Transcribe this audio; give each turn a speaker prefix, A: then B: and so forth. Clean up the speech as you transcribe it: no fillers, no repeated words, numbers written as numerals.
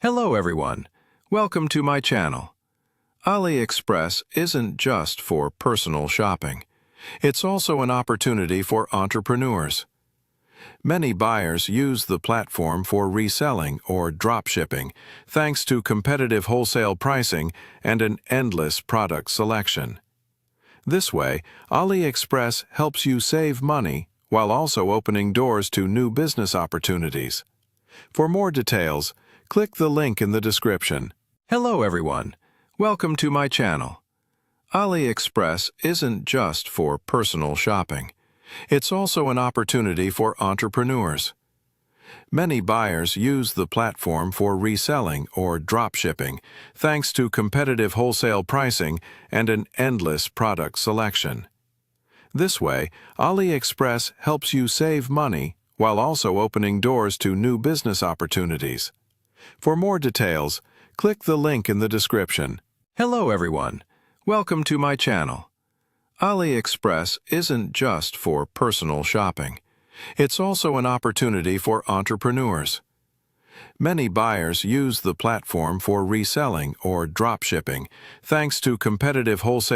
A: Hello everyone, welcome to my channel. AliExpress isn't just for personal shopping. It's also an opportunity for entrepreneurs. Many buyers use the platform for reselling or dropshipping thanks to competitive wholesale pricing and an endless product selection. This way, AliExpress helps you save money while also opening doors to new business opportunities. For more details, click the link in the description. Hello everyone, welcome to my channel. AliExpress isn't just for personal shopping. It's also an opportunity for entrepreneurs. Many buyers use the platform for reselling or dropshipping thanks to competitive wholesale pricing and an endless product selection. This way, AliExpress helps you save money while also opening doors to new business opportunities. For more details, click the link in the description. Hello everyone, welcome to my channel. AliExpress isn't just for personal shopping. It's also an opportunity for entrepreneurs. Many buyers use the platform for reselling or dropshipping thanks to competitive wholesale